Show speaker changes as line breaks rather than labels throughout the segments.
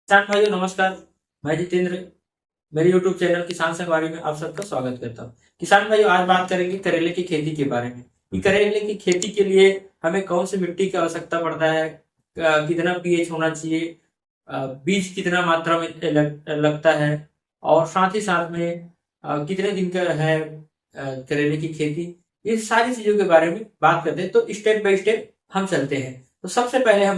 किसान भाइयों नमस्कार। मैं जितेंद्र मेरे YouTube चैनल किसान संगवारी में आप सबका स्वागत करता हूँ। किसान भाइयों आज बात करेंगे करेले की खेती के बारे में कि करेले की खेती के लिए हमें कौन सी मिट्टी की आवश्यकता पड़ता है, कितना पीएच होना चाहिए, बीज कितना मात्रा में लगता है और साथ ही साथ में कितने दिन का है करेले की खेती। इन सारी चीजों के बारे में बात करते हैं, तो स्टेप बाय स्टेप हम चलते हैं। तो सबसे पहले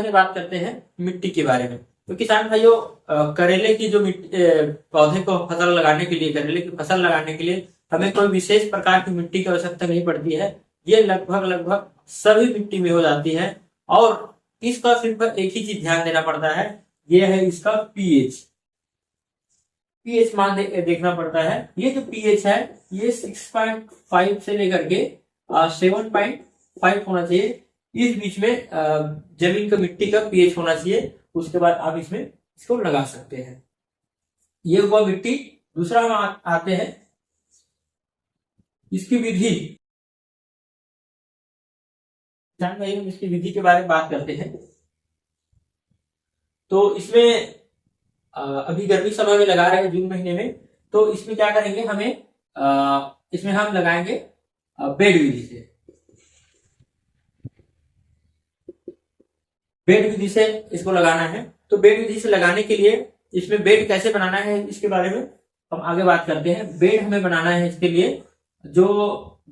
बात करते हैं मिट्टी के बारे में। तो किसान भाइयों करेले की जो पौधे को फसल लगाने के लिए, करेले की फसल लगाने के लिए हमें कोई विशेष प्रकार की मिट्टी की आवश्यकता नहीं पड़ती है। ये लगभग सभी मिट्टी में हो जाती है और इसका सिर्फ एक ही चीज ध्यान देना पड़ता है, ये है इसका पीएच। पीएच मान देखना पड़ता है। ये जो पीएच है ये 6.5 से लेकर के 7.5 होना चाहिए। इस बीच में जमीन का मिट्टी का पीएच होना चाहिए। उसके बाद आप इसमें इसको लगा सकते हैं। ये हुआ मिट्टी। दूसरा हम आते हैं इसकी विधि। इसकी विधि के बारे में बात करते हैं। तो इसमें अभी गर्मी समय में लगा रहे हैं जून महीने में, तो इसमें क्या करेंगे, इसमें हम लगाएंगे बेड विधि से। बेड विधि से इसको लगाना है। तो बेड विधि से लगाने के लिए इसमें बेड कैसे बनाना है इसके बारे में हम आगे बात करते हैं। बेड हमें बनाना है, इसके लिए जो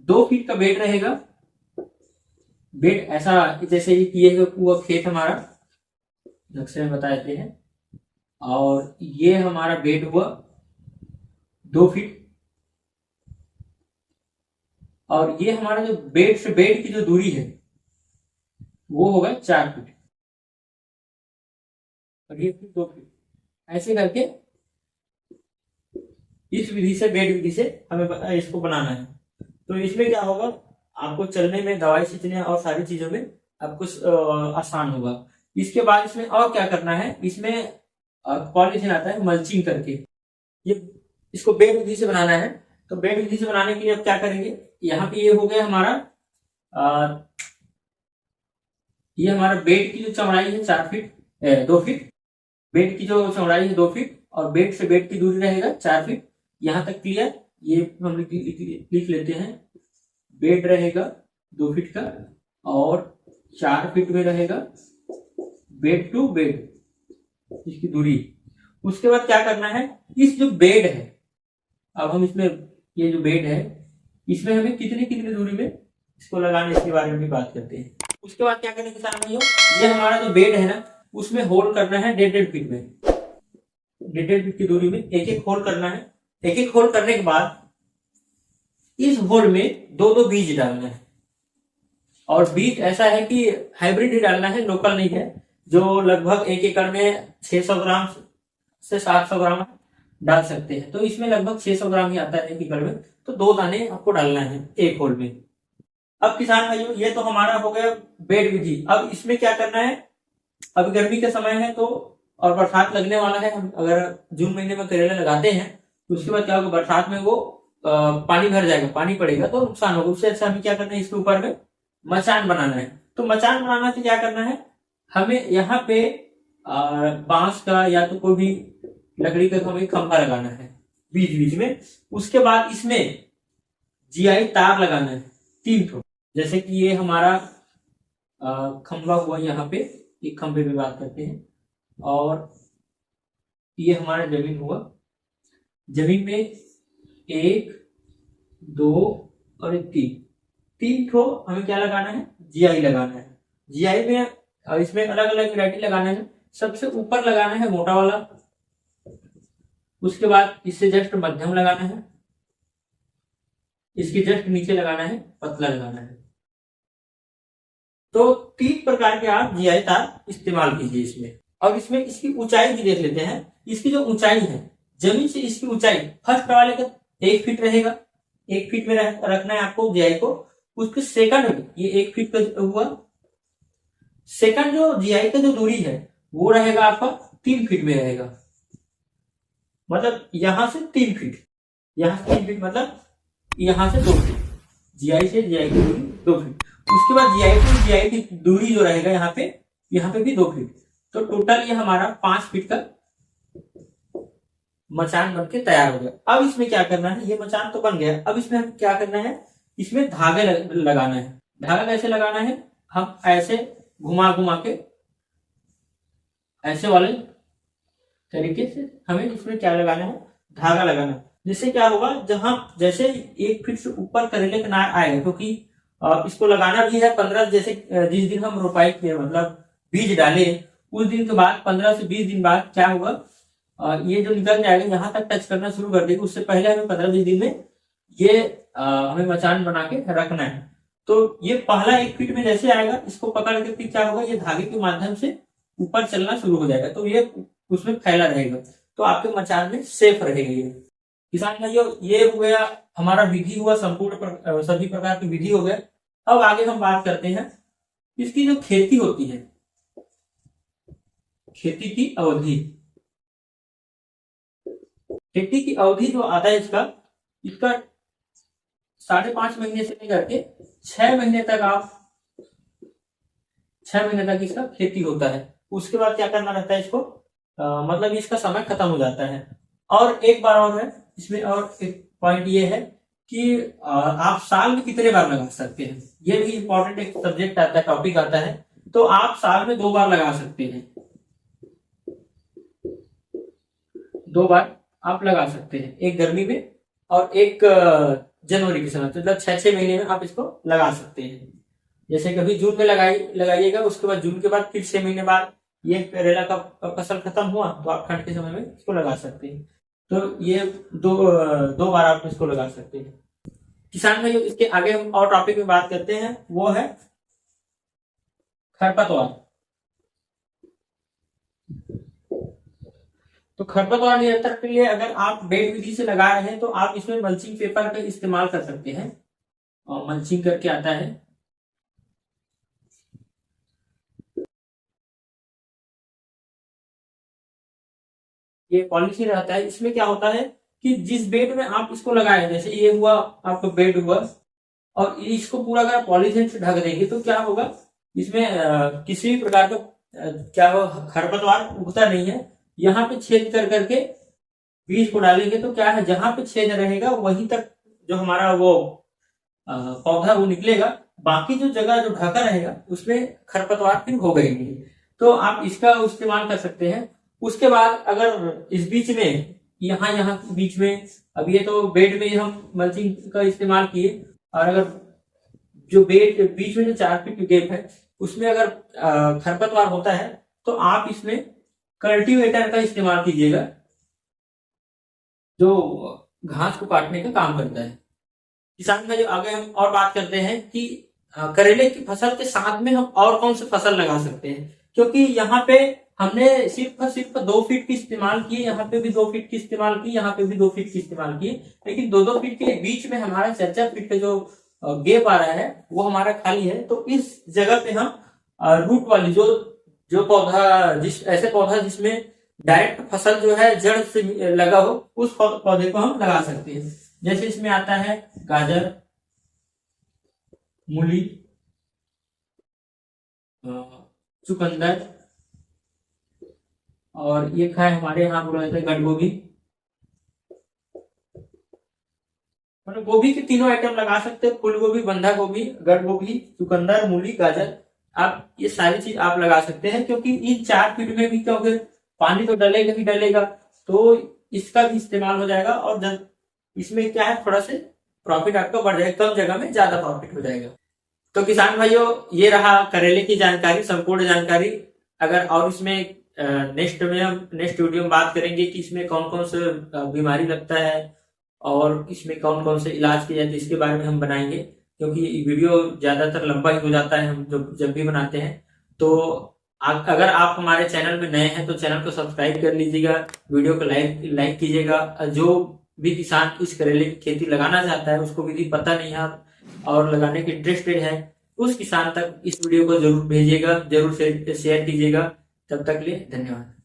2 फीट का बेड रहेगा। बेड ऐसा जैसे ये किए हुआ खेत हमारा नक्शे में बता देते हैं, और ये हमारा बेड हुआ 2 फीट, और ये हमारा जो बेड से बेड की जो दूरी है वो होगा 4 फीट, और ये 2 फीट। ऐसे करके इस विधि से, बेड विधि से हमें इसको बनाना है। तो इसमें क्या होगा, आपको चलने में, दवाई सींचने और सारी चीजों में आपको आसान होगा। इसके बाद इसमें और क्या करना है, इसमें पॉलीथीन आता है मल्चिंग करके, ये इसको बेड विधि से बनाना है। तो बेड विधि से बनाने के लिए अब क्या करेंगे, यहाँ पे ये हो गया हमारा ये हमारा बेड की जो चौड़ाई है 2 फीट। बेड की जो चौड़ाई है 2 फीट और बेड से बेड की दूरी रहेगा 4 फीट। यहां तक क्लियर। ये हम लिख लेते हैं। बेड रहेगा 2 फीट का और 4 फीट में रहेगा बेड टू बेड इसकी दूरी। उसके बाद क्या करना है, इस जो बेड है, अब हम इसमें, ये जो बेड है इसमें हमें कितनी दूरी में इसको लगाने, इसके बारे में भी बात करते हैं। उसके बाद क्या करना है किसान भाइयों, ये हमारा जो बेड है ना उसमें होल करना है 1.5 फीट में, 1.5 फीट की दूरी में एक होल करना है। एक होल करने के बाद इस होल में 2 बीज डालना है, और बीज ऐसा है कि हाइब्रिड ही डालना है, लोकल नहीं है, जो लगभग 1 एकड़ में 600 ग्राम से 700 ग्राम डाल सकते हैं। तो इसमें लगभग 600 ग्राम ही आता है 1 एकड़ में, तो 2 दाने आपको डालना है एक होल में। अब किसान भाइयों ये तो हमारा हो गया बेड विधि। अब इसमें क्या करना है, अभी गर्मी का समय है तो और बरसात लगने वाला है। हम अगर जून महीने में करेला लगाते हैं तो उसके बाद क्या होगा, बरसात में वो पानी भर जाएगा, पानी पड़ेगा तो नुकसान होगा। उससे अच्छा हमें क्या करना है, इसके ऊपर में मचान बनाना है। तो मचान बनाना तो क्या करना है, हमें यहाँ पे बांस का या तो कोई भी लकड़ी का हमें खंभा लगाना है बीच में। उसके बाद इसमें जीआई तार लगाना है 3 ठो। जैसे कि ये हमारा खंभा हुआ, यहाँ पे एक खंभे पे बात करते हैं, और ये हमारा जमीन हुआ। जमीन में 1 2 और 3 ठो हमें क्या लगाना है, जीआई लगाना है। जीआई में इसमें अलग अलग वैरायटी लगाना है। सबसे ऊपर लगाना है मोटा वाला, उसके बाद इससे जस्ट मध्यम लगाना है, इसके जस्ट नीचे लगाना है पतला लगाना है। तो 3 प्रकार के आप जीआई तार इस्तेमाल कीजिए इसमें। और इसमें इसकी ऊंचाई भी देख लेते हैं। इसकी जो ऊंचाई है, जमीन से इसकी ऊंचाई फर्स्ट वाले का 1 फीट रहेगा, 1 फीट में रखना है आपको जीआई को। उसके सेकंड में ये 1 फीट का हुआ, सेकंड जो जीआई का जो दूरी है वो रहेगा आपका 3 फीट में रहेगा, मतलब यहां से 3 फीट, यहां से 3 फीट, मतलब यहां से 2 फीट, जीआई से जीआई की दूरी 2 फीट। उसके बाद जीआई की दूरी जो रहेगा यहाँ पे यहाँ पे भी 2 फीट, तो टोटल ये हमारा 5 फीट का मचान बन के तैयार हो गया। अब इसमें क्या करना है, ये मचान तो बन गया, अब इसमें हम क्या करना है, इसमें धागे लगाना है। धागा कैसे लगाना है, हम ऐसे घुमा घुमा के ऐसे वाले तरीके से हमें इसमें क्या लगाना है, धागा लगाना है। जिससे क्या होगा, जहां जैसे 1 फीट से ऊपर करेले का नार आएगा, क्योंकि इसको लगाना भी है 15, जैसे जिस दिन हम रोपाई किए मतलब बीज डाले उस दिन के बाद 15 से 20 दिन बाद क्या होगा, ये जो निकल जाएगा यहाँ तक टच करना शुरू कर देगा। उससे पहले हमें 15-20 दिन में ये हमें मचान बना के रखना है। तो ये पहला 1 फीट में जैसे आएगा, इसको पकड़ के फिर क्या होगा, ये धागे के माध्यम से ऊपर चलना शुरू हो जाएगा, तो ये उसमें फैला रहेगा, तो आपके मचान में सेफ रहेगा। ये किसान भाइयों, ये हो गया हमारा विधि हुआ, संपूर्ण सभी प्रकार की विधि हो गया। अब आगे हम बात करते हैं इसकी जो खेती होती है, खेती की अवधि। खेती की अवधि जो आता है इसका 5.5 महीने से लेकर के 6 महीने तक 6 महीने तक इसका खेती होता है। उसके बाद क्या करना रहता है इसको, मतलब इसका समय खत्म हो जाता है। और एक बार और है इसमें, और एक पॉइंट ये है कि आप साल में कितने बार लगा सकते हैं, ये भी इंपॉर्टेंट एक सब्जेक्ट आता है, टॉपिक आता है। तो आप साल में 2 बार लगा सकते हैं, 2 बार आप लगा सकते हैं, एक गर्मी में और एक जनवरी के समय, मतलब 6-6 महीने में आप इसको लगा सकते हैं। जैसे कभी जून में लगाइएगा, उसके बाद जून के बाद फिर 6 महीने बाद ये करेला का फसल खत्म हुआ तो आप ठंड के समय में इसको लगा सकते हैं। तो ये दो बार आप इसको लगा सकते हैं। किसान भाइयों, इसके आगे हम और टॉपिक में बात करते हैं, वो है खरपतवार। तो खरपतवार नियंत्रण के लिए अगर आप बेड विधि से लगा रहे हैं तो आप इसमें मल्चिंग पेपर का इस्तेमाल कर सकते हैं, और मल्चिंग करके आता है। ये पॉलिथीन रहता है, इसमें क्या होता है कि जिस बेड में आप इसको लगाए, जैसे ये हुआ आपका बेड हुआ, और इसको पूरा अगर पॉलिथीन से ढक देंगे तो क्या होगा, इसमें किसी भी प्रकार का क्या होगा, खरपतवार उगता नहीं है। यहाँ पे छेद कर करके बीज को डालेंगे तो क्या है, जहां पे छेद रहेगा वहीं तक जो हमारा वो पौधा वो निकलेगा, बाकी जो जगह जो ढका रहेगा उसमें खरपतवार फिर हो गई। तो आप इसका इस्तेमाल कर सकते हैं। उसके बाद अगर इस बीच में यहाँ बीच में, अब ये तो बेड में हम मल्चिंग का इस्तेमाल किए, और अगर जो बेड बीच में जो 4 फीट गैप है उसमें अगर खरपतवार होता है तो आप इसमें कल्टीवेटर का इस्तेमाल कीजिएगा, जो घास को काटने का काम करता है। किसान का जो आगे हम और बात करते हैं कि करेले की फसल के साथ में हम और कौन सी फसल लगा सकते हैं, क्योंकि यहाँ पे हमने सिर्फ 2 फीट की इस्तेमाल की, यहाँ पे भी 2 फीट की इस्तेमाल की, यहाँ पे भी 2 फीट की इस्तेमाल की, लेकिन 2-2 फीट के बीच में हमारा 4-4 फीट का जो गैप आ रहा है वो हमारा खाली है। तो इस जगह पे हम रूट वाली जो पौधा, ऐसे पौधा जिसमें डायरेक्ट फसल जो है जड़ से लगा हो, उस पौधे को हम लगा सकते हैं। जैसे इसमें आता है गाजर, मूली, चुकंदर, और ये खाए हमारे यहाँ बोला जाता है गढ़ गोभी। मतलब गोभी के तीनों आइटम लगा सकते हैं, फूल गोभी, बंधा गोभी, गढ़ गोभी, चुकंदर, मूली, गाजर, आप ये सारी चीज आप लगा सकते हैं। क्योंकि इन 4 फीट में भी क्योंकि पानी तो डलेगा ही डलेगा, तो इसका भी इस्तेमाल हो जाएगा, और इसमें क्या है, थोड़ा से प्रॉफिट आपका बढ़ जाएगा, कम जगह में ज्यादा प्रॉफिट हो जाएगा। तो किसान भाइयों, ये रहा करेले की जानकारी, संपूर्ण जानकारी। अगर और इसमें नेक्स्ट वीडियो में बात करेंगे कि इसमें कौन कौन से बीमारी लगता है और इसमें कौन कौन से इलाज किए जाते हैं, इसके बारे में हम बनाएंगे, क्योंकि वीडियो ज्यादातर लंबा ही हो जाता है हम जब भी बनाते हैं। तो अगर आप हमारे चैनल में नए हैं तो चैनल को सब्सक्राइब कर लीजिएगा, वीडियो को लाइक कीजिएगा। जो भी किसान इस करेले की खेती लगाना चाहता है, उसको विधि पता नहीं है और लगाने के इंटरेस्टेड है, उस किसान तक इस वीडियो को जरूर भेजिएगा, जरूर शेयर कीजिएगा। तब तक के लिए धन्यवाद।